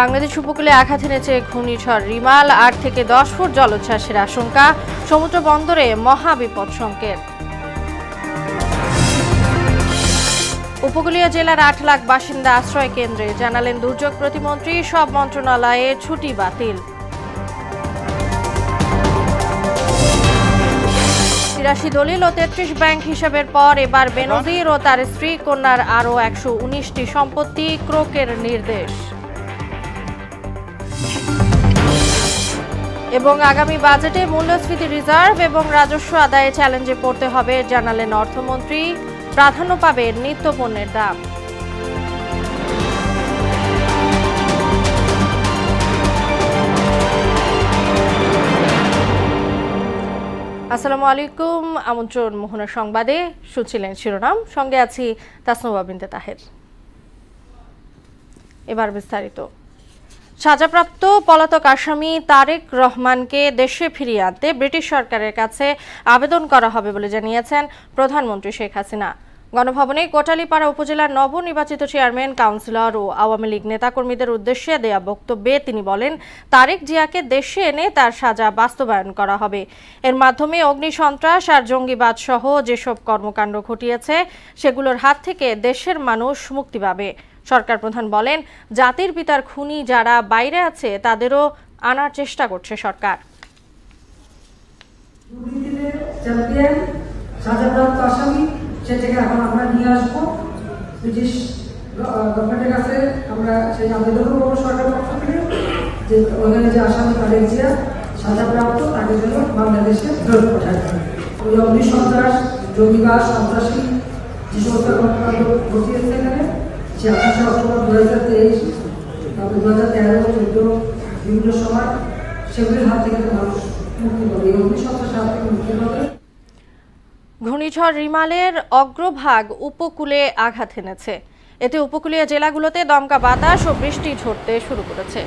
বাংলাদেশ উপকূলে আঘাত এনেছে ঘূর্ণিঝড় রিমাল। 8 থেকে 10 ফুট জলোচ্ছ্বাসের আশঙ্কা। সমুদ্র বন্দরে মহাবিপদ সংকেত। উপকূলীয় জেলার 8 লাখ বাসিন্দা আশ্রয় কেন্দ্রে, জানালেন দুর্যোগ প্রতিমন্ত্রী। সব মন্ত্রণালয়ে ছুটি বাতিল। 83 দলিল ও 33 ব্যাংক হিসাবের পর এবার বেনজির ও তার স্ত্রী কন্যার আরও 119টি সম্পত্তি ক্রোকের নির্দেশ। এবং আগামী বাজেটে মূল্যস্ফীতি রিজার্ভ এবং রাজস্ব আদায়ে চ্যালেঞ্জে পড়তে হবে, জানালেন অর্থমন্ত্রী। প্রাধান্য পাবে নিত্যপণ্যের দাম। আসসালামু আলাইকুম, আমন্ত্রণ মোহনা সংবাদে। শুনছিলেন শিরোনাম, সঙ্গে আছি তাসনুবা বিনতে তাহের। এবার বিস্তারিত। সাজাপ্রাপ্ত পলাতক আসামি তারেক রহমানকে দেশে ফিরিয়ে আনতে ব্রিটিশ সরকারের কাছে আবেদন করা হবে বলে জানিয়েছেন প্রধানমন্ত্রী শেখ হাসিনা। গণভবনে কোটালীপাড়া উপজেলার নবনির্বাচিত চেয়ারম্যান, কাউন্সিলর ও আওয়ামী লীগ নেতাকর্মীদের উদ্দেশ্যে দেয়া বক্তব্যে তিনি বলেন, তারেক জিয়াকে দেশে এনে তার সাজা বাস্তবায়ন করা হবে। এর মাধ্যমে অগ্নিসন্ত্রাস আর জঙ্গিবাদ সহ যেসব কর্মকাণ্ড ঘটিয়েছে সেগুলোর হাত থেকে দেশের মানুষ মুক্তি পাবে। সরকার প্রধান বলেন, জাতির পিতার খুনি যারা বাইরে আছে তাদেরও আনার চেষ্টা করছে সরকার। সেটাকে এখন আমরা নিয়ে আসবো ব্রিটিশ গভর্নমেন্টের কাছে। আমরা সেই আবেদন করবো সরকার পক্ষ থেকে যে ওখানে যে আসামি তারেক জিয়া সাজাপ্রাপ্ত তাকে যেন বাংলাদেশে ফেরত পাঠায়। ওই অগ্নিসন্ত্রাস, জঙ্গিবাদ, সন্ত্রাসী যে সমস্ত কর্মকাণ্ড ঘটিয়েছে এখানে, সে 28 অক্টোবর 2023, তারপরে 2013-14 বিভিন্ন সময় সেগুলির হাত থেকে মানুষ মুক্তি পাবে। এই অগ্নিসন্ত্রাসের হাত থেকে মুক্তি পাবে। ঘূর্ণিঝড় রিমালের অগ্রভাগ উপকূলে আঘাত এনেছে। এতে উপকূলীয় জেলাগুলোতে দমকা বাতাস ও বৃষ্টি ঝরতে শুরু করেছে।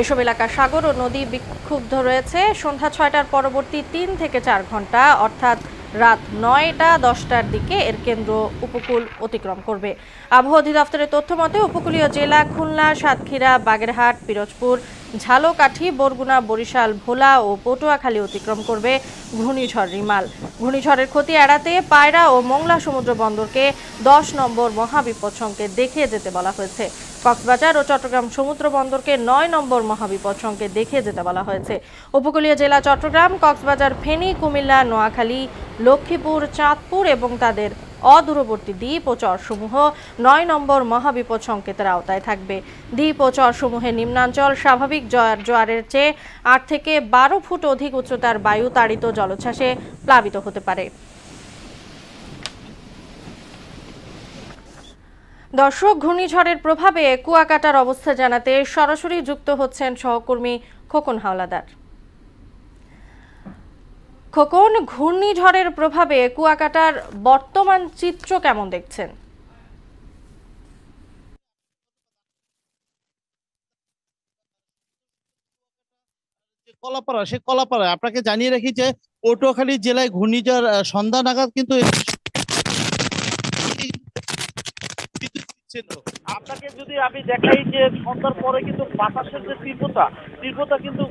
এসব এলাকা সাগর ও নদী বিক্ষুব্ধ রয়েছে। সন্ধ্যা 6টার পরবর্তী 3 থেকে 4 ঘন্টা অর্থাৎ রাত 9টা-10টার দিকে এর কেন্দ্র উপকূল অতিক্রম করবে। আবহাওয়া অধিদপ্তরের তথ্য মতে উপকূলীয় জেলা খুলনা, সাতক্ষীরা, বাগেরহাট, পিরোজপুর, ঝালকাঠি, বরগুনা, বরিশাল, ভোলা ও পটুয়াখালী অতিক্রম করবে ঘূর্ণিঝড় রিমাল। ঘূর্ণিঝড়ের ক্ষতি এড়াতে পায়রা ও মোংলা সমুদ্র বন্দরকে 10 নম্বর মহাবিপদ সংকেত দেখিয়ে যেতে বলা হয়েছে। কক্সবাজার ও চট্টগ্রাম সমুদ্র বন্দরকে 9 নম্বর মহাবিপদ সংকেত দেখিয়ে যেতে বলা হয়েছে। উপকূলীয় জেলা চট্টগ্রাম, কক্সবাজার, ফেনী, কুমিল্লা, নোয়াখালী, লক্ষ্মীপুর, চাঁদপুর এবং তাদের অদূরবর্তী দ্বীপ ও চরসমূহ 9 নম্বর মহাবিপদ সংকেতের আওতায় থাকবে। দ্বীপ ও চরসমূহের নিম্নাঞ্চল স্বাভাবিক জোয়ারের চেয়ে 8 থেকে 12 ফুট অধিক উচ্চতার বায়ু তাড়িত জলোচ্ছ্বাসে প্লাবিত হতে পারে। দর্শক, ঘূর্ণিঝড়ের প্রভাবে কুয়াকাটার অবস্থা জানাতে সরাসরি যুক্ত হচ্ছেন সহকর্মী খোকন হাওলাদার। খোকন, ঘূর্ণিঝড়ের প্রভাবে কুয়াকাটার বর্তমান চিত্র কেমন দেখছেন? কলাপাড়া, সে কলাপাড়ায় আপনাকে জানিয়ে রাখি যে পটুয়াখালী জেলায় ঘূর্ণিঝড় সন্ধ্যা নাগাদ কিন্তু আপনাকে যদি আমি দেখাই যে সন্ধ্যার পরে কিন্তু বাতাসের যে তীব্রতা কিন্তু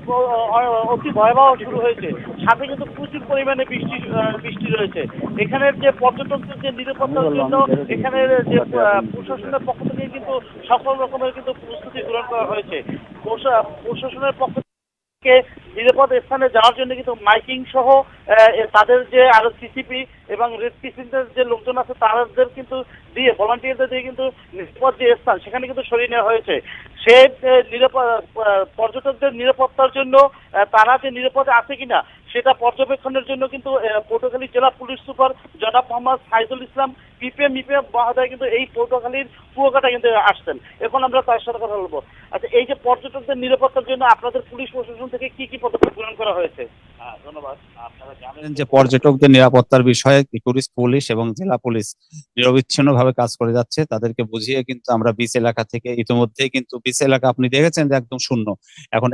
অতি ভয়াবহ শুরু হয়েছে। সাথে কিন্তু প্রচুর পরিমাণে বৃষ্টি রয়েছে। এখানের যে পর্যটকদের যে নিরাপত্তার জন্য এখানের যে প্রশাসনের পক্ষ থেকে কিন্তু সকল রকমের কিন্তু প্রস্তুতি গ্রহণ করা হয়েছে। প্রশাসনের পক্ষ থেকে নিরাপদ স্থানে যাওয়ার জন্য কিন্তু মাইকিং সহ তাদের যে আরো সিসিপি এবং রেড ক্রিসেন্টের যে লোকজন আছে তাদের কিন্তু দিয়ে ভলান্টিয়ারদের দিয়ে কিন্তু নিরাপদ যে স্থান সেখানে কিন্তু সরিয়ে নেওয়া হয়েছে। সে পর্যটকদের নিরাপত্তার জন্য তারা যে নিরাপদে আছে কিনা সেটা পর্যবেক্ষণের জন্য কিন্তু পটুয়াখালী জেলা পুলিশ সুপার জনাব মোহাম্মদ সাইদুল ইসলাম পিপিএম মহোদয় কিন্তু এই পটুয়াখালীর কুয়াকাটা কিন্তু আসছেন। এখন আমরা তার সাথে কথা বলবো। আচ্ছা, এই যে পর্যটকদের নিরাপত্তার জন্য আপনাদের পুলিশ প্রশাসন থেকে কি কি পদক্ষেপ গ্রহণ করা হয়েছে? ধন্যবাদ। আপনারা জানেন যে পর্যটকদের নিরাপত্তার বিষয়ে টুরিস্ট পুলিশ এবং জেলা পুলিশ নিরবিচ্ছিন্নভাবে কাজ করে যাচ্ছে। তাদেরকে বুঝিয়ে কিন্তু আমরা বিচ এলাকা থেকে ইতিমধ্যেই কিন্তু বিচ এলাকা আপনি দেখেছেন যে একদম শূন্য। এখন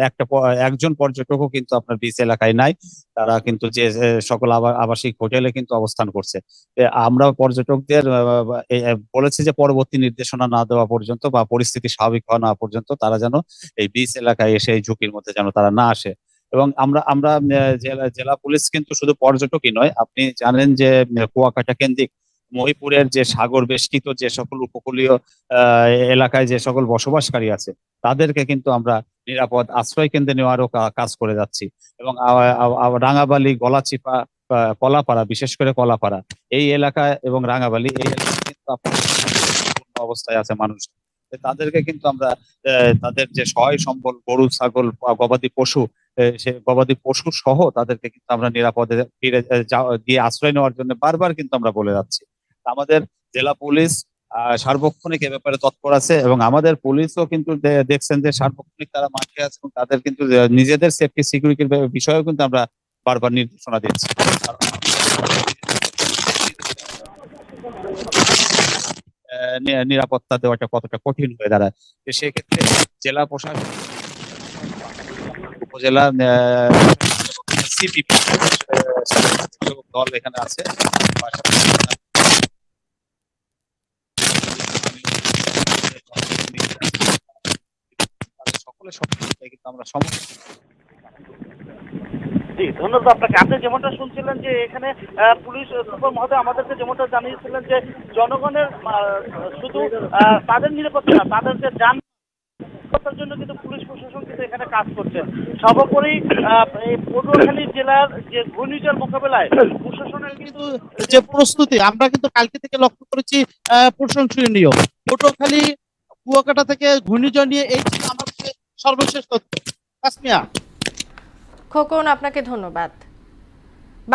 একজন পর্যটকও কিন্তু আপনার বিচ এলাকায় নাই। তারা কিন্তু যে সকল আবাসিক হোটেলে কিন্তু অবস্থান করছে। আমরা পর্যটকদের বলেছি যে পরবর্তী নির্দেশনা না দেওয়া পর্যন্ত বা পরিস্থিতি স্বাভাবিক হওয়া না পর্যন্ত তারা যেন এই বিচ এলাকায় এসে এই ঝুঁকির মধ্যে যেন তারা না আসে। এবং আমরা আমরা জেলা পুলিশ কিন্তু শুধু পর্যটকই নয়, আপনি জানেন যে কুয়াকাটা কেন্দ্রিক মহিপুরের যে সাগর বেষ্টিত যে সকল উপকূলীয় এলাকায় যে সকল বসবাসকারী আছে তাদেরকে কিন্তু আমরা নিরাপদ আশ্রয় কেন্দ্রে নেওয়ারও কাজ করে যাচ্ছি। এবং রাঙাবালি, গলাচিপা, কলাপাড়া, বিশেষ করে কলাপাড়া এই এলাকায় এবং রাঙাবালি এই এলাকায় কিন্তু আপনার অবস্থায় আছে মানুষ। তাদেরকে কিন্তু আমরা তাদের যে সহায় সম্বল গরু, ছাগল, গবাদি পশু, সে গবাদি পশু সহ তাদেরকে কিন্তু আমরা নিরাপদে ফিরে দিয়ে আশ্রয় নেওয়ার জন্য বারবার কিন্তু আমরা বলে যাচ্ছি। আমাদের জেলা পুলিশ সার্বক্ষণিক এ ব্যাপারে তৎপর আছে এবং আমাদের পুলিশও কিন্তু দেখছেন যে সার্বক্ষণিক তারা মাঠে আছে এবং তাদের কিন্তু নিজেদের সেফটি সিকিউরিটির বিষয়েও কিন্তু আমরা বারবার নির্দেশনা দিচ্ছি। নিরাপত্তা দেওয়াটা কতটা কঠিন হয়ে দাঁড়ায়, সেক্ষেত্রে জেলা প্রশাসন, উপজেলা সিপিপি দল এখানে আছে। সকলে কিন্তু আমরা সমস্ত জি, ধন্যবাদ আপনাকে। আপনি যেমনটা শুনছিলেন যে এখানে পুলিশ সুপার মহোদয় আমাদেরকে যেমনটা জানিয়েছিলেন যে জনগণের শুধু তাদের নিরাপত্তা না, তাদের যে যান নিরাপত্তার জন্য কিন্তু পুলিশ প্রশাসন কিন্তু এখানে কাজ করছে। সর্বোপরি এই পটুয়াখালী জেলার যে ঘূর্ণিঝড় মোকাবেলায় প্রশাসনের কিন্তু যে প্রস্তুতি আমরা কিন্তু কালকে থেকে লক্ষ্য করেছি প্রশংসনীয়। পটুয়াখালী কুয়াকাটা থেকে ঘূর্ণিঝড় নিয়ে এই ছিল আমাদের সর্বশেষ তথ্য। কাসমিয়া। খোকন, আপনাকে ধন্যবাদ।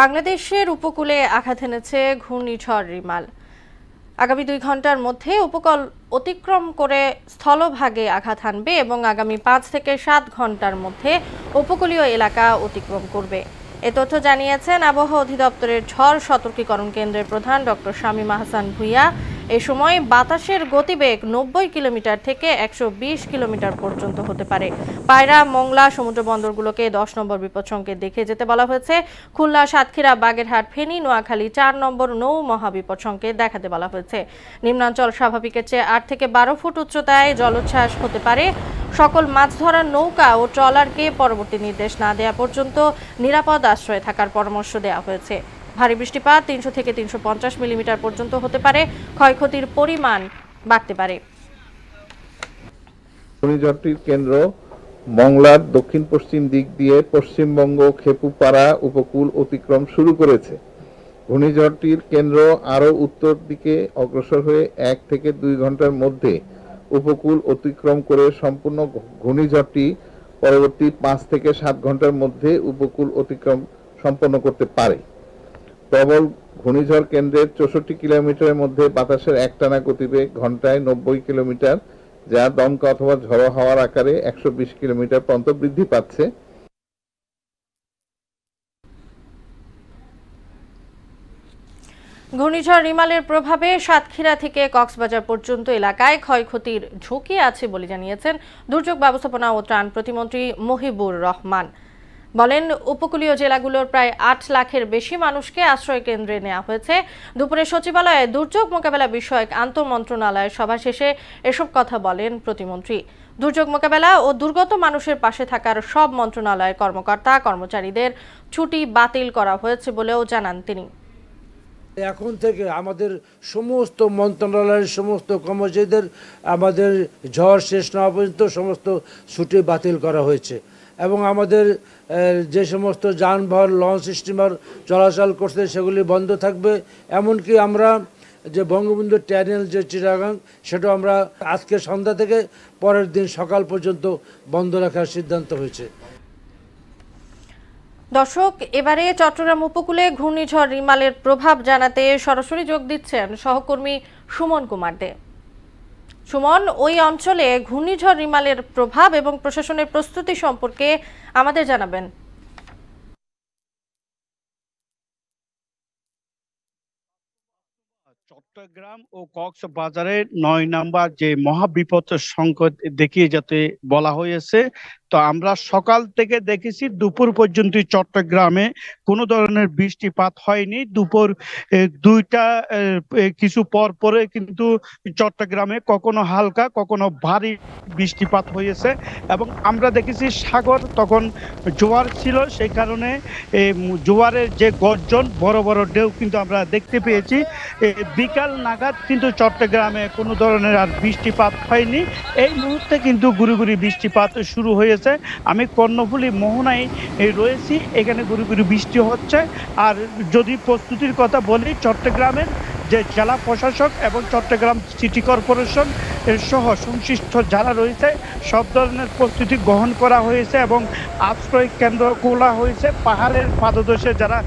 বাংলাদেশের উপকূলে আঘাত এনেছে ঘূর্ণিঝড় রিমাল। আগামী 2 ঘন্টার মধ্যে উপকূল অতিক্রম করে স্থলভাগে আঘাত হানবে এবং আগামী 5 থেকে 7 ঘন্টার মধ্যে উপকূলীয় এলাকা অতিক্রম করবে। এ তথ্য জানিয়েছেন আবহাওয়া অধিদপ্তরের ঝড় সতর্কীকরণ কেন্দ্রের প্রধান ডক্টর শামীম আহসান ভূঁইয়া। এ সময় বাতাসের গতিবেগ 90 কিলোমিটার থেকে 120 কিলোমিটার পর্যন্ত হতে পারে। পায়রা, মংলা সমুদ্র বন্দরগুলোকে 10 নম্বর বিপদ সংকেত দেখে যেতে বলা হয়েছে। খুলনা, সাতক্ষীরা, বাগেরহাট, ফেনী, নোয়াখালী 4 নম্বর নৌ মহাবিপদ সংকেত দেখাতে বলা হয়েছে। নিম্নাঞ্চল স্বাভাবিকের চেয়ে 8 থেকে 12 ফুট উচ্চতায় জলোচ্ছ্বাস হতে পারে। সকল মাছ ধরার নৌকা ও ট্রলারকে পরবর্তী নির্দেশ না দেওয়া পর্যন্ত নিরাপদ আশ্রয়ে থাকার পরামর্শ দেওয়া হয়েছে। ভারী বৃষ্টিপাত 300 থেকে 350 মিলিমিটার পর্যন্ত হতে পারে। ক্ষয়ক্ষতির পরিমাণ বাড়তে পারে। ঘূর্ণিঝড়টির কেন্দ্র মংলার দক্ষিণ পশ্চিম দিক দিয়ে পশ্চিমবঙ্গ খেপুপাড়া উপকূল অতিক্রম শুরু করেছে। ঘূর্ণিঝড়টির কেন্দ্র আরও উত্তর দিকে অগ্রসর হয়ে 1 থেকে 2 ঘন্টার মধ্যে উপকূল অতিক্রম করে সম্পূর্ণ ঘূর্ণিঝড়টি পরবর্তী 5 থেকে 7 ঘন্টার মধ্যে উপকূল অতিক্রম সম্পন্ন করতে পারে। প্রবল ঘূর্ণিঝড় কেন্দ্রের 64 কিলোমিটারের মধ্যে বাতাসের একটানা গতিবেগ ঘন্টায় 90 কিলোমিটার, যা দমকা অথবা ঝড়ো হাওয়ার আকারে 120 কিলোমিটার পর্যন্ত বৃদ্ধি পাচ্ছে। ঘূর্ণিঝড় রিমালের প্রভাবে সাতক্ষীরা থেকে কক্সবাজার পর্যন্ত এলাকায় ক্ষয়ক্ষতির ঝুঁকি আছে বলে জানিয়েছেন দুর্যোগ ব্যবস্থাপনা ও ত্রাণ প্রতিমন্ত্রী মহিবুর রহমান। বলেন, উপকূলীয় জেলাগুলোর প্রায় 8 লাখের বেশি মানুষকে আশ্রয় কেন্দ্রে নেওয়া হয়েছে। দুপুরে সচিবালয়ে দুর্যোগ মোকাবেলা বিষয়ক আন্তঃমন্ত্রণালয়ের সভা শেষে এসব কথা বলেন প্রতিমন্ত্রী। দুর্যোগ মোকাবেলা ও দুর্গত মানুষের পাশে থাকার সব মন্ত্রণালয়ের কর্মকর্তা কর্মচারীদের ছুটি বাতিল করা হয়েছে বলেও জানান তিনি। এখন থেকে আমাদের সমস্ত মন্ত্রণালয়ের সমস্ত কর্মচারীদের আমাদের ঝড় শেষ না পর্যন্ত সমস্ত ছুটি বাতিল করা হয়েছে এবং আমাদের যে সমস্ত যানবাহন, লঞ্চ, স্টিমার চলাচল করছে সেগুলি বন্ধ থাকবে। এমনকি আমরা যে বঙ্গবন্ধু টানেল যে চিটাগাং, সেটাও আমরা আজকে সন্ধ্যা থেকে পরের দিন সকাল পর্যন্ত বন্ধ রাখার সিদ্ধান্ত হয়েছে। দর্শক, এবারে চট্টগ্রাম উপকূলে ঘূর্ণিঝড় রিমালের প্রভাব জানাতে সরাসরি যোগ দিচ্ছেন সহকর্মী সুমন কুমার দে। সুমন, ওই অঞ্চলে ঘূর্ণিঝড় রিমালের প্রভাব এবং প্রশাসনের প্রস্তুতি সম্পর্কে আমাদের জানাবেন। চট্টগ্রাম ও কক্সবাজারে ৯ নাম্বার যে মহাবিপদ সংকট দেখিয়ে যাতে বলা হয়েছে, তো আমরা সকাল থেকে দেখেছি দুপুর পর্যন্ত চট্টগ্রামে কোনো ধরনের বৃষ্টিপাত হয়নি। দুপুর 2টা কিছু পর পরে কিন্তু চট্টগ্রামে কখনো হালকা কখনো ভারী বৃষ্টিপাত হয়েছে এবং আমরা দেখেছি সাগর তখন জোয়ার ছিল, সেই কারণে জোয়ারের যে গর্জন বড় বড় ঢেউ কিন্তু আমরা দেখতে পেয়েছি। বিকাল নাগাদ কিন্তু চট্টগ্রামে কোনো ধরনের আর বৃষ্টিপাত হয়নি। এই মুহূর্তে কিন্তু গুড়ি গুড়ি বৃষ্টিপাত শুরু হয়েছে। আমি কর্ণফুলী মোহনায় রয়েছি, এখানে গুড়ি গুড়ি বৃষ্টি হচ্ছে। আর যদি প্রস্তুতির কথা বলি, চট্টগ্রামের যে জেলা প্রশাসক এবং চট্টগ্রাম সিটি কর্পোরেশন সহ সংশ্লিষ্ট যারা রয়েছে সব ধরনের প্রস্তুতি গ্রহণ করা হয়েছে এবং আশ্রয় কেন্দ্র খোলা হয়েছে। পাহাড়ের পাদদেশে যারা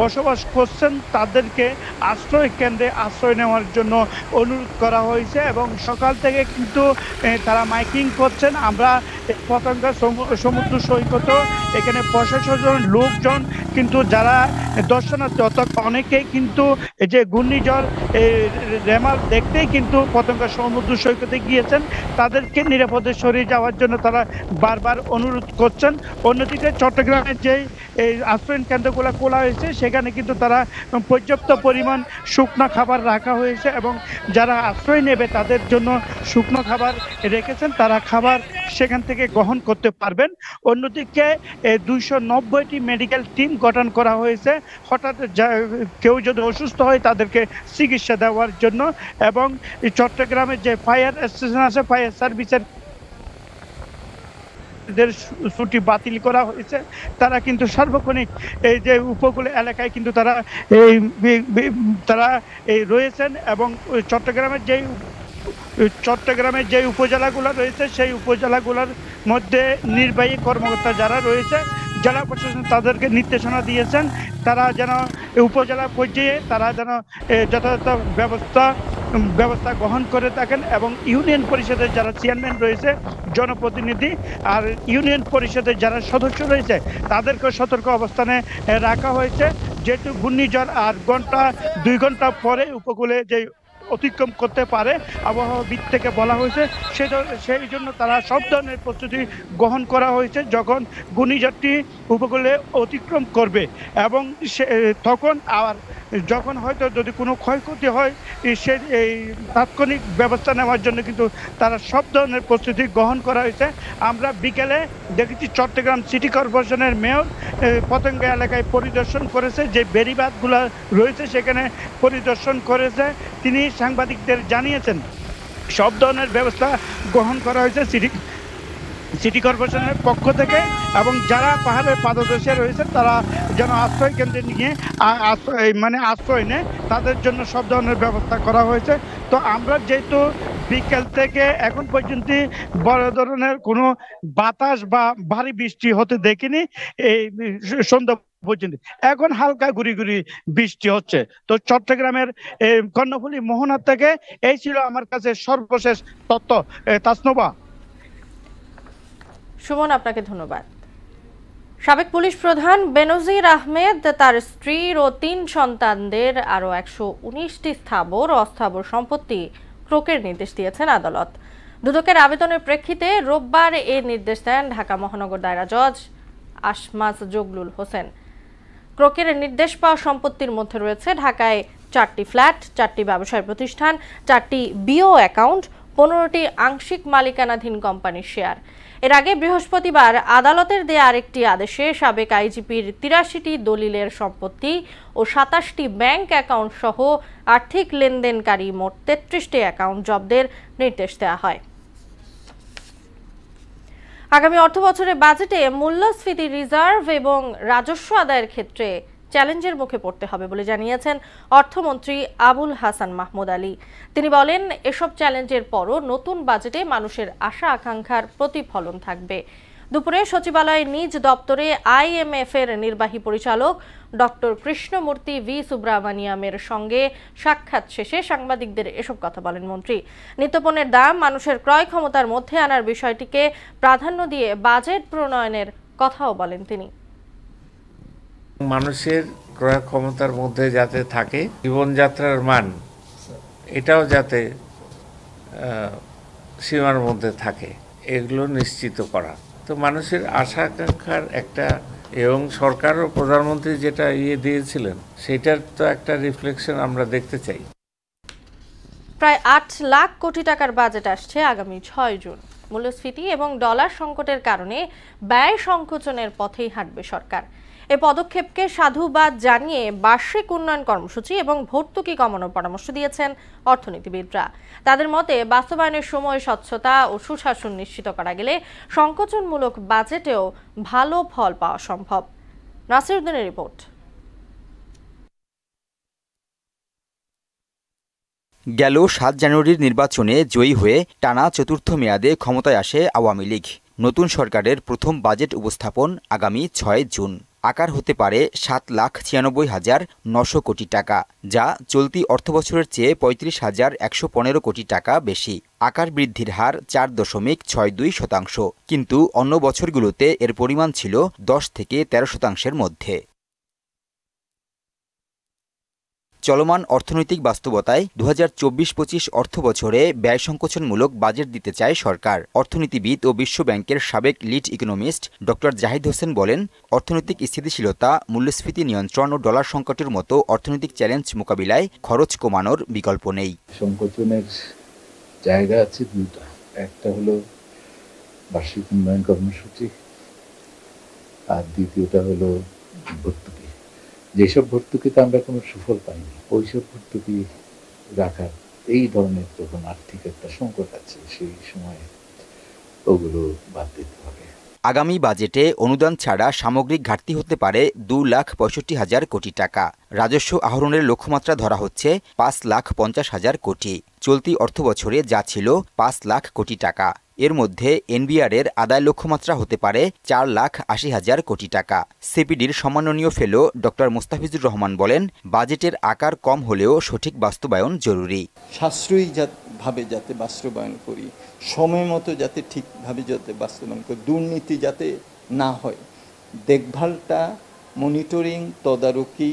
বসবাস করছেন তাদেরকে আশ্রয় কেন্দ্রে আশ্রয় নেওয়ার জন্য অনুরোধ করা হয়েছে এবং সকাল থেকে কিন্তু তারা মাইকিং করছেন। আমরা পতেঙ্গা সমুদ্র সৈকত এখানে প্রশাসন লোকজন কিন্তু যারা দর্শনার্থী অর্থাৎ অনেকেই কিন্তু এই যে ঘূর্ণিঝড় রেমাল দেখতেই কিন্তু পতেঙ্গা সমুদ্র সৈকতে গিয়েছেন, তাদেরকে নিরাপদে সরিয়ে যাওয়ার জন্য তারা বারবার অনুরোধ করছেন। অন্যদিকে চট্টগ্রামের যে আশ্রয় কেন্দ্রগুলো খোলা হয়েছে সেখানে কিন্তু তারা পর্যাপ্ত পরিমাণ শুকনো খাবার রাখা হয়েছে এবং যারা আশ্রয় নেবে তাদের জন্য শুকনো খাবার রেখেছেন, তারা খাবার সেখান থেকে গ্রহণ করতে পারবেন। অন্যদিকে 290টি মেডিকেল টিম গঠন করা হয়েছে হঠাৎ কেউ যদি অসুস্থ হয় তাদেরকে চিকিৎসা দেওয়ার জন্য এবং চট্টগ্রামের যে ফায়ার স্টেশন আছে ফায়ার সার্ভিসের ছুটি বাতিল করা হয়েছে। তারা কিন্তু সার্বক্ষণিক এই যে উপকূল এলাকায় কিন্তু তারা রয়েছেন এবং চট্টগ্রামের যে উপজেলাগুলো রয়েছে সেই উপজেলাগুলোর মধ্যে নির্বাহী কর্মকর্তা যারা রয়েছে জেলা প্রশাসন তাদেরকে নির্দেশনা দিয়েছেন তারা যেন উপজেলা পর্যায়ে তারা যেন যথাযথ ব্যবস্থা গ্রহণ করে থাকেন এবং ইউনিয়ন পরিষদের যারা চেয়ারম্যান রয়েছে জনপ্রতিনিধি আর ইউনিয়ন পরিষদের যারা সদস্য রয়েছে তাদেরকে সতর্ক অবস্থানে রাখা হয়েছে। যেহেতু ঘূর্ণিঝড় আর 2 ঘন্টা পরে উপকূলে যে অতিক্রম করতে পারে আবহাওয়াবিদ থেকে বলা হয়েছে, সেই জন্য তারা সব ধরনের প্রস্তুতি গ্রহণ করা হয়েছে যখন ঘূর্ণিঝড়টি উপকূলে অতিক্রম করবে এবং তখন আর যখন হয়তো যদি কোনো ক্ষয়ক্ষতি হয় এই তাৎক্ষণিক ব্যবস্থা নেওয়ার জন্য কিন্তু তারা সব ধরনের প্রস্তুতি গ্রহণ করা হয়েছে। আমরা বিকেলে দেখেছি চট্টগ্রাম সিটি কর্পোরেশনের মেয়র পতেঙ্গা এলাকায় পরিদর্শন করেছে, যে বেড়িবাঁধগুলো রয়েছে সেখানে পরিদর্শন করেছে। তিনি সাংবাদিকদের জানিয়েছেন সব ধরনের ব্যবস্থা গ্রহণ করা হয়েছে সিটি কর্পোরেশনের পক্ষ থেকে এবং যারা পাহাড়ের পাদদেশে রয়েছে তারা যেন আশ্রয় কেন্দ্রে নিয়ে আশ্রয় নেয় তাদের জন্য সব ধরনের ব্যবস্থা করা হয়েছে। তো আমরা যেহেতু বিকেল থেকে এখন পর্যন্ত বড় ধরনের কোনো বাতাস বা ভারী বৃষ্টি হতে দেখিনি, এই সন্ধ্যা পর্যন্ত এখন হালকা গুড়ি গুড়ি বৃষ্টি হচ্ছে। তো চট্টগ্রামের কর্ণফুলী মোহনা থেকে এই ছিল আমার কাছে সর্বশেষ তথ্য। তাসনোবা। সুমন, আপনাকে ধন্যবাদ। সাবেক পুলিশ প্রধান বেনজির আহমেদ তার স্ত্রীর ও 3 সন্তানদের আরো 119টি স্থাবর ও অস্থাবর সম্পত্তি ক্রোকের নির্দেশ দিয়েছেন আদালত। দুদকের আবেদনের প্রেক্ষিতে রোববার এই নির্দেশ দেন ঢাকা মহানগর দায়রা জজ আশমাস জগলুল হোসেন। ক্রোকের নির্দেশ পাওয়া সম্পত্তির মধ্যে রয়েছে ঢাকায় 4টি ফ্ল্যাট, 4টি ব্যবসায় প্রতিষ্ঠান, 4টি বিও অ্যাকাউন্ট, 15টি আংশিক মালিকানাধীন কোম্পানির শেয়ার। এর আগে বৃহস্পতিবার আদালতের দেয়া আরেকটি আদেশে সাবেক আইজিপির 83টি দলিলের সম্পত্তি ও 27টি ব্যাংক অ্যাকাউন্ট সহ আর্থিক লেনদেনকারী মোট 33টি অ্যাকাউন্ট জব্দের নির্দেশ দেওয়া হয়। আগামী অর্থবছরের বাজেটে মূল্যস্ফীতি রিজার্ভ এবং রাজস্ব আদায়ের ক্ষেত্রে চ্যালেঞ্জের মুখে পড়তে হবে বলে জানিয়েছেন অর্থমন্ত্রী আবুল হাসান মাহমুদ আলী। তিনি বলেন, এসব চ্যালেঞ্জের পরও নতুন বাজেটে মানুষের আশা আকাঙ্ক্ষার প্রতিফলন থাকবে। দুপুরে সচিবালয়ে নিজ দপ্তরে IMF এর নির্বাহী পরিচালক ডক্টর কৃষ্ণমূর্তি ভি সুব্রামানিয়ামের সঙ্গে সাক্ষাৎ শেষে সাংবাদিকদের এসব কথা বলেন মন্ত্রী। নিত্যপণ্যের দাম মানুষের ক্রয় ক্ষমতার মধ্যে আনার বিষয়টিকে প্রাধান্য দিয়ে বাজেট প্রণয়নের কথাও বলেন তিনি। মানুষের ক্রয় ক্ষমতার মধ্যে যাতে থাকে, জীবনযাত্রার মান এটাও যাতে সীমার মধ্যে থাকে এগুলো নিশ্চিত করা। তো মানুষের আশা আকাঙ্ক্ষার একটা, এবং সরকার ও প্রধানমন্ত্রী যেটা দিয়েছিলেন সেটার তো একটা রিফ্লেকশন আমরা দেখতে চাই। প্রায় 8 লাখ কোটি টাকার বাজেট আসছে আগামী 6 জুন। মূল্যস্ফীতি এবং ডলার সংকটের কারণে ব্যয় সংকোচনের পথেই হাঁটবে সরকার। এ পদক্ষেপকে সাধুবাদ জানিয়ে বার্ষিক উন্নয়ন কর্মসূচি এবং ভর্তুকি কমানোর পরামর্শ দিয়েছেন অর্থনীতিবিদরা। তাদের মতে বাস্তবায়নের সময় স্বচ্ছতা ও সুশাসন নিশ্চিত করা গেলে সংকোচনমূলক বাজেটেও ভালো ফল পাওয়া সম্ভব। নাসির উদ্দিনের রিপোর্ট। গেল 7 জানুয়ারির নির্বাচনে জয়ী হয়ে টানা চতুর্থ মেয়াদে ক্ষমতায় আসে আওয়ামী লীগ। নতুন সরকারের প্রথম বাজেট উপস্থাপন আগামী 6 জুন। আকার হতে পারে 7,96,900 কোটি টাকা, যা চলতি অর্থবছরের চেয়ে 35,115 কোটি টাকা বেশি। আকার বৃদ্ধির হার 4.62%, কিন্তু অন্য বছরগুলোতে এর পরিমাণ ছিল 10 থেকে 13% মধ্যে। চলমান অর্থনৈতিক বাস্তবতায় 2024-25 অর্থবছরে ব্যয় সংকোচনমূলক বাজেট দিতে চায় সরকার। অর্থনীতিবিদ ও বিশ্ব ব্যাংকের সাবেক lead economist doctor Zahid Hossain বলেন, অর্থনৈতিক স্থিতিশীলতা, মূল্যস্ফীতি নিয়ন্ত্রণ ও ডলার সংকটের মতো অর্থনৈতিক চ্যালেঞ্জ মোকাবিলায় খরচ কমানোর বিকল্প নেই। সংকোচনের জায়গা আছে দুটা, একটা হলো বার্ষিক উন্নয়ন কর্মসূচি, আর দ্বিতীয়টা হলো ভর্তুকি। যেসব ভর্তুকিতে আমরা কোনো সুফল পাইনি, ওইসব ভর্তুকি রাখার, এই ধরনের যখন আর্থিক একটা সংকট আছে সেই সময়ে ওগুলো বাদ দিতে হবে। আগামী বাজেটে অনুদান ছাড়া সামগ্রিক ঘাটতি হতে পারে 2,65,000 কোটি টাকা। রাজস্ব আহরণের লক্ষ্যমাত্রা ধরা হচ্ছে 5,50,000 কোটি। চলতি অর্থবছরে যা ছিল 5 লাখ কোটি টাকা। এর মধ্যে এনবিআর এর আদায় লক্ষ্যমাত্রা হতে পারে 4,80,000 কোটি টাকা। সিপিডির সম্মাননীয় ফেলো ডক্টর মোস্তাফিজুর রহমান বলেন, বাজেটের আকার কম হলেও সঠিক বাস্তবায়ন জরুরি। সাশ্রয়ী ভাবে যাতে বাস্তবায়ন করি, সময় মতো যাতে ঠিকভাবে যাতে বাস্তবায়ন করি, দুর্নীতি যাতে না হয়, দেখভালটা, মনিটরিং, তদারকি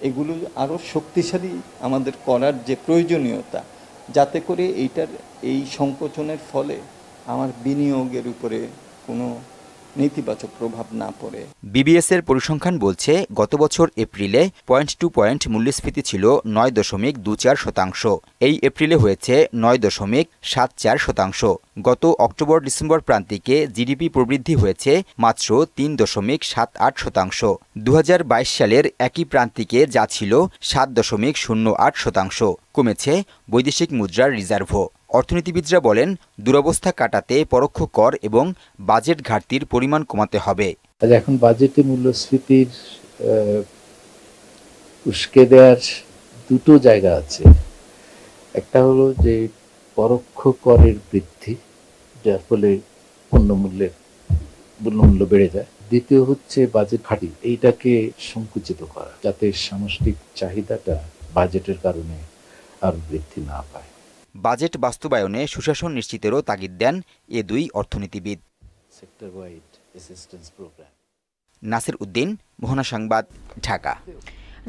এগুলো আরও শক্তিশালী আমাদের করার যে প্রয়োজনীয়তা, যাতে করে এই সংকোচনের ফলে আমার বিনিয়োগের উপরে কোনো নেতিবাচক প্রভাব না পড়ে। বিবিএস এর পরিসংখ্যান বলছে, গত বছর এপ্রিলে পয়েন্ট টু পয়েন্ট মূল্যস্ফীতি ছিল 9.24%। এই এপ্রিলে হয়েছে 9.74%। গত অক্টোবর-ডিসেম্বর প্রান্তিকে জিডিপি প্রবৃদ্ধি হয়েছে মাত্র 3.78%। 2022 সালের একই প্রান্তিকে যা ছিল 7.08%। কমেছে বৈদেশিক মুদ্রার রিজার্ভও। অর্থনীতিবিদরা বলেন, দুরবস্থা কাটাতে পরোক্ষ কর এবং বাজেট ঘাটতির পরিমাণ কমাতে হবে। এখন বাজেটে মূল্যস্ফীতির উস্কে দেওয়ার দুটো জায়গা আছে। একটা হলো যে পরোক্ষ করের বৃদ্ধি, যার ফলে পণ্যমূল্য বেড়ে যায়। দ্বিতীয় হচ্ছে বাজেট ঘাটতি, এইটাকে সংকুচিত করা, যাতে সামষ্টিক চাহিদাটা বাজেটের কারণে আর বৃদ্ধি না পায়। বাজেট বাস্তবায়নে সুশাসন নিশ্চিতেরও তাগিদ দেন এ দুই অর্থনীতিবিদ। নাসির উদ্দিন, মোহনা সংবাদ, ঢাকা।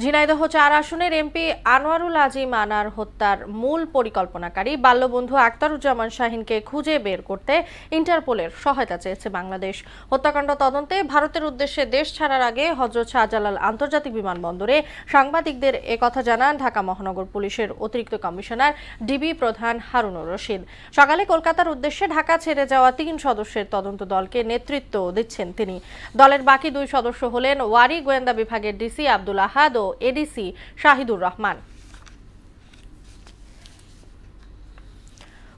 ঝিনাইদহ 4 আসনের এমপি আনোয়ারুল আজিম আনার হত্যার মূল পরিকল্পনাকারী বাল্যবন্ধু আখতারুজ্জামান শাহিনকে খুঁজে বের করতে ইন্টারপোলের সহায়তা চেয়েছে বাংলাদেশ। হত্যাকাণ্ড তদন্তে ভারতের উদ্দেশ্যে দেশ ছাড়ার আগে হযরত শাহজালাল আন্তর্জাতিক বিমানবন্দরে সাংবাদিকদের একথা জানান ঢাকা মহানগর পুলিশের অতিরিক্ত কমিশনার ডিবি প্রধান হারুনুর রশিদ। সকালে কলকাতার উদ্দেশ্যে ঢাকা ছেড়ে যাওয়া 3 সদস্যের তদন্ত দলকে নেতৃত্ব দিচ্ছেন তিনি। দলের বাকি 2 সদস্য হলেন ওয়ারি গোয়েন্দা বিভাগের ডিসি আব্দুল আহাদ ও এডিসি শাহিদুর রহমান।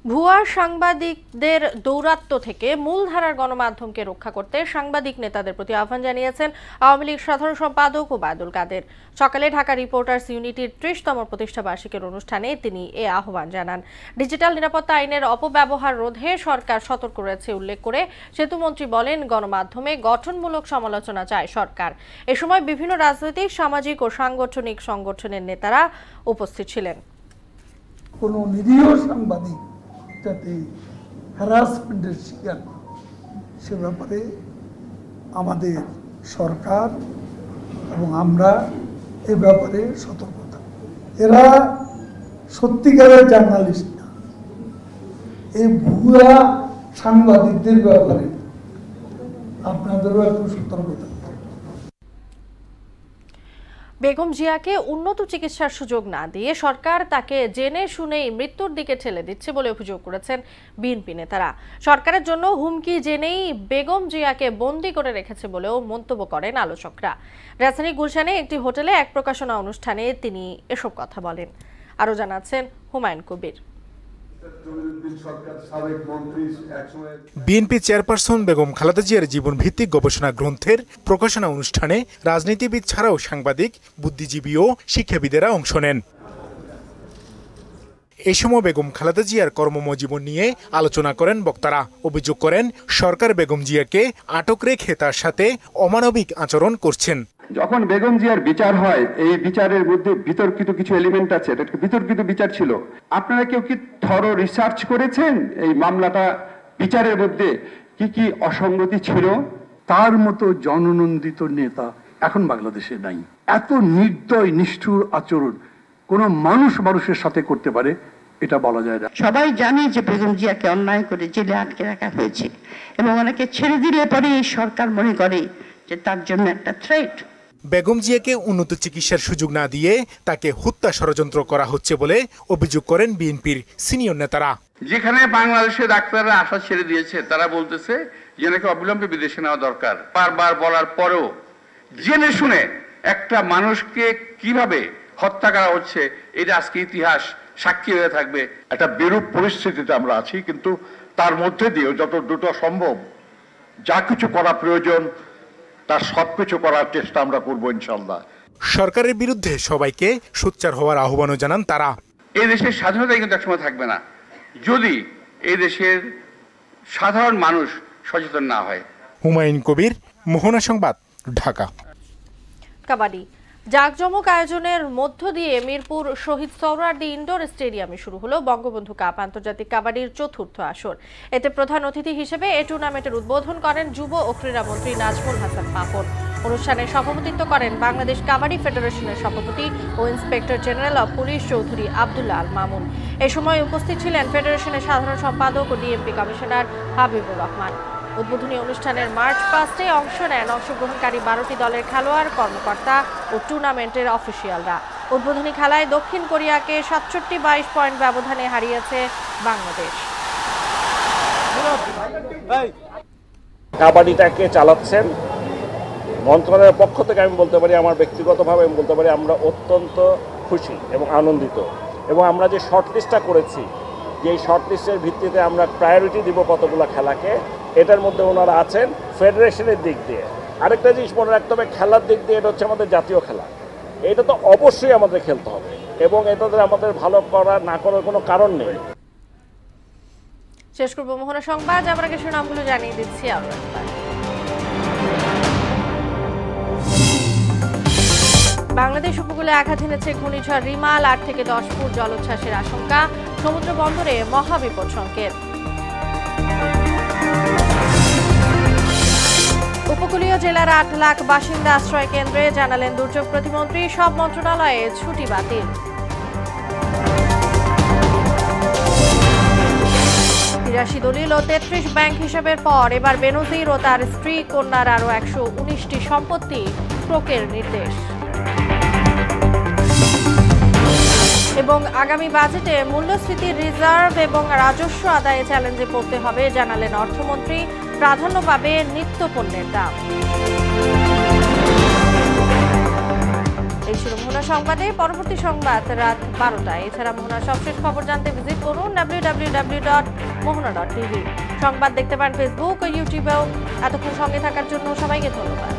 ভুয়া সাংবাদিকদের দৌরাত্ম্য থেকে মূলধারার গণমাধ্যমকে রক্ষা করতে সাংবাদিক নেতাদের প্রতি আহ্বান জানিয়েছেন আওয়ামী লীগ সাধারণ সম্পাদক ওবায়দুল কাদের। সকালে ঢাকা রিপোর্টার্স ইউনিটির 30তম প্রতিষ্ঠা বার্ষিকীর অনুষ্ঠানে তিনি এ আহ্বান জানান। ডিজিটাল নিরাপত্তা আইনের অপব্যবহার রোধে সরকার সতর্ক রয়েছে উল্লেখ করে সেতুমন্ত্রী বলেন, গণমাধ্যমে গঠনমূলক সমালোচনা চায় সরকার। এ সময় বিভিন্ন রাজনৈতিক, সামাজিক ও সাংগঠনিক সংগঠনের নেতারা উপস্থিত ছিলেন। কোনো নিরীহ সাংবাদিক যাতে হ্যারাসমেন্টের শিকার, সে ব্যাপারে আমাদের সরকার এবং আমরা এ ব্যাপারে সতর্ক থাকব। এরা সত্যিকারের জার্নালিস্ট না। এই ভুয়া সাংবাদিকদের ব্যাপারে আপনাদেরও একটু সতর্ক থাকতে হবে। বেগম জিয়াকে উন্নত চিকিৎসার সুযোগ না দিয়ে সরকার তাকে জেনে শুনেই মৃত্যুর দিকে ঠেলে দিচ্ছে বলে অভিযোগ করেছেন বিএনপি নেতারা। সরকারের জন্য হুমকি জেনেই বেগম জিয়াকে বন্দী করে রেখেছে বলেও মন্তব্য করেন আলোচকরা। রাজধানী গুলশানে একটি হোটেলে এক প্রকাশনা অনুষ্ঠানে তিনি এসব কথা বলেন। আরও জানাচ্ছেন হুমায়ুন কবির। বিএনপি চেয়ারপারসন বেগম খালেদা জিয়ার জীবন ভিত্তিক গবেষণা গ্রন্থের প্রকাশনা অনুষ্ঠানে রাজনীতিবিদ ছাড়াও সাংবাদিক, বুদ্ধিজীবী ও শিক্ষাবিদেরা অংশ নেন। এই সময় বেগম খালেদা জিয়ার কর্মময় জীবন নিয়ে আলোচনা করেন বক্তারা। অভিযোগ করেন সরকার বেগম জিয়াকে আটক রেখে তার সাথে অমানবিক আচরণ করছেন। যখন বেগম জিয়ার বিচার হয়, এই বিচারের মধ্যে বিতর্কিত কিছু এলিমেন্ট আছে, এটা বিতর্কিত বিচার ছিল। আপনারা কেউ কি থরো রিসার্চ করেছেন এই মামলাটা বিচারের মধ্যে কি কি অসঙ্গতি ছিল? তার মতো জননন্দিত নেতা এখন বাংলাদেশে নাই। এত নির্দয় নিষ্ঠুর আচরণ কোন মানুষের সাথে করতে পারে এটা বলা যায় না। সবাই জানে যে বেগম জিয়াকে অন্যায় করে জেলে আটকে রাখা হয়েছে এবং অনেকে ছেড়ে দিলে পরে এই সরকার মনে করে যে তার জন্য একটা থ্রেট। বেগম জিয়াকে উন্নত চিকিৎসার সুযোগ না দিয়ে তাকে হত্যা ষড়যন্ত্র করা হচ্ছে বলে অভিযোগ করেন বিএনপির সিনিয়র নেতারা। যেখানে বাংলাদেশের ডাক্তাররা আশা ছেড়ে দিয়েছে, তারা বলতেছে যে নাকি অবিলম্বে বিদেশে নেওয়া দরকার। বারবার বলার পরেও জেনে শুনে একটা মানুষকে কিভাবে হত্যা করা হচ্ছে, এটা আজকে ইতিহাস সাক্ষী হয়ে থাকবে। একটা বিরূপ পরিস্থিতিতে আমরা আছি, কিন্তু তার মধ্যে দিয়েও যত দ্রুত সম্ভব যা কিছু করা প্রয়োজন তার সবকিছু করার চেষ্টা আমরা করবো ইনশাল্লাহ। সরকারের বিরুদ্ধে সবাইকে সোচ্চার হওয়ার আহ্বানও জানান তারা। এই দেশের স্বাধীনতা কিন্তু একসময় থাকবে না যদি এই দেশের সাধারণ মানুষ সচেতন না হয়। হুমায়ুন কবির, মোহনা সংবাদ, ঢাকা। কাবাডি জাঁকজমক আয়োজনের মধ্য দিয়ে মিরপুর শহীদ সোহরাওয়ার্দী ইনডোর স্টেডিয়ামে শুরু হলো বঙ্গবন্ধু কাপ আন্তর্জাতিক কাবাডির চতুর্থ আসর। এতে প্রধান অতিথি হিসেবে এই টুর্নামেন্টের উদ্বোধন করেন যুব ও ক্রীড়া মন্ত্রী নাজমুল হাসান পাপন। অনুষ্ঠানে সভাপতিত্ব করেন বাংলাদেশ কাবাডি ফেডারেশনের সভাপতি ও inspector general of police Chowdhury Abdullah Al Mamun. এ সময় উপস্থিত ছিলেন ফেডারেশনের সাধারণ সম্পাদক ও ডিএমপি কমিশনার হাবিবুর রহমান। উদ্বোধনী অনুষ্ঠানের মার্চ পাস্টে অংশ নেন অংশগ্রহণকারী 12টি দলের খেলোয়াড়, কর্মকর্তা ও টুর্নামেন্টের অফিসিয়ালরা। উদ্বোধনী খেলায় দক্ষিণ কোরিয়াকে 67-22 পয়েন্ট ব্যবধানে হারিয়েছে বাংলাদেশ। কাবাডিটাকে চালাচ্ছেন মন্ত্রণালয়ের পক্ষ থেকে আমি বলতে পারি, আমার ব্যক্তিগতভাবে আমি বলতে পারি আমরা অত্যন্ত খুশি এবং আনন্দিত। এবং আমরা যে শর্টলিস্টটা করেছি, যে শর্টলিস্টের ভিত্তিতে আমরা প্রায়োরিটি দিব কতগুলো খেলাকে, এটার মধ্যে ওনারা আছেন ফেডারেশনের দিক দিয়ে। আরেকটা জিনিস মনে রাখতে হবে, খেলার দিক দিয়ে এটা হচ্ছে আমাদের জাতীয় খেলা, এটা তো অবশ্যই আমাদের খেলতে হবে এবং এটাতে আমাদের ভালো করা না করার কোনো কারণ নেই। শেষ করব মোহনা সংবাদ, যাবার আগে শিরোনামগুলো জানিয়ে দিচ্ছি আরো একবার। বাংলাদেশ উপকূলে আঘাত এনেছে ঘূর্ণিঝড় রিমাল, 8 থেকে 10 ফুট জলোচ্ছ্বাসের আশঙ্কা, সমুদ্র বন্দরে মহাবিপদ সংকেত। উপকূলীয় জেলার 8 লাখ বাসিন্দা আশ্রয় কেন্দ্রে, জানালেন দুর্যোগ প্রতিমন্ত্রী। সব মন্ত্রণালয়ে ছুটি বাতিল। 83 দলিল ও 33 ব্যাংক হিসাবের পর এবার বেনজির ও তার স্ত্রী কন্যার আরও 119টি সম্পত্তি ক্রোকের নির্দেশ। এবং আগামী বাজেটে মূল্যস্ফীতির রিজার্ভ এবং রাজস্ব আদায়ে চ্যালেঞ্জে পড়তে হবে, জানালেন অর্থমন্ত্রী। প্রাধান্য পাবে নিত্য পণ্যের দাম। এই ছিল মোহনা সংবাদে। পরবর্তী সংবাদ রাত 12টায়। এছাড়া মোহনার সবশেষ খবর জানতে ভিজিট করুন www.mohona.tv। সংবাদ দেখতে পান ফেসবুক ও ইউটিউবেও। এতক্ষণ সঙ্গে থাকার জন্য সবাইকে ধন্যবাদ।